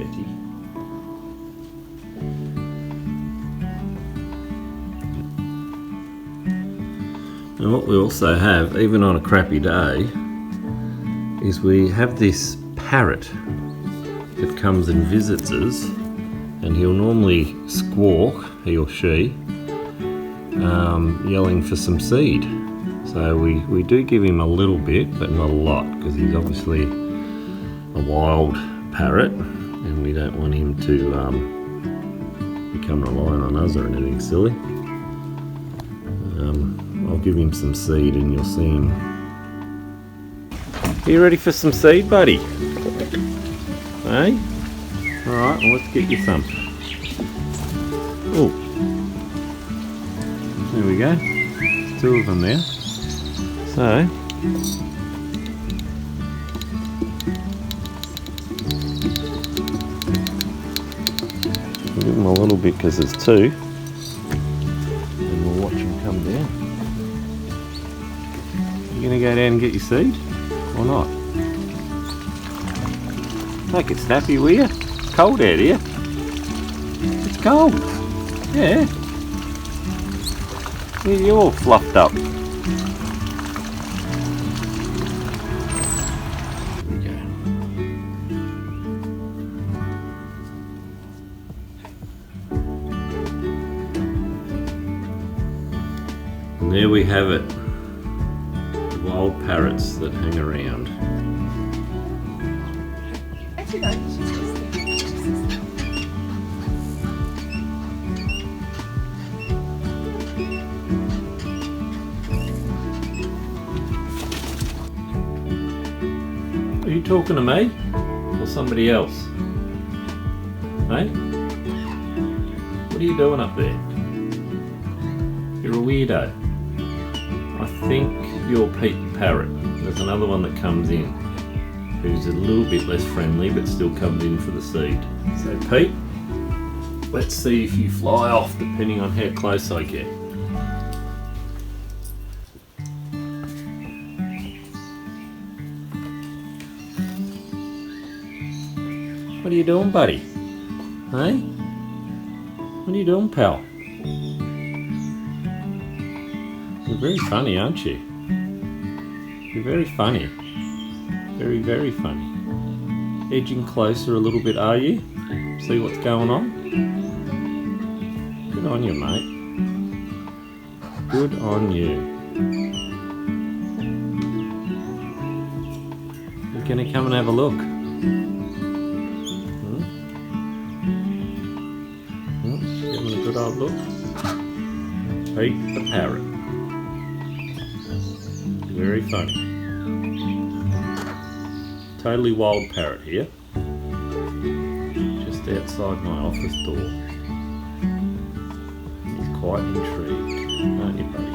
Betty. And what we also have, even on a crappy day, is we have this parrot that comes and visits us, and he'll normally squawk, he or she, yelling for some seed. So we do give him a little bit, but not a lot, because he's obviously a wild parrot, and we don't want him to become reliant on us or anything silly. I'll give him some seed and you'll see him. Are you ready for some seed, buddy? Hey? Alright, well, let's get you some. Oh, there we go. There's 2 of them there. So, I'll give them a little bit because there's 2. And we'll watch them come down. You gonna go down and get your seed? Or not? Make it snappy, will you? It's cold out here. It's cold. Yeah. You're all fluffed up. There we go. And there we have it. The wild parrots that hang around. Actually, no, she's listening. Are you talking to me or somebody else? Hey? What are you doing up there? You're a weirdo. I think you're Pete the Parrot. There's another one that comes in who's a little bit less friendly but still comes in for the seed. So Pete, let's see if you fly off depending on how close I get. What are you doing, buddy? Hey? What are you doing, pal? You're very funny, aren't you? You're very funny. Very, very funny. Edging closer a little bit, are you? See what's going on? Good on you, mate. Good on you. You're gonna come and have a look. Giving a good old look. Pete the Parrot. Very funny. Totally wild parrot here. Just outside my office door. He's quite intrigued, aren't you, buddy?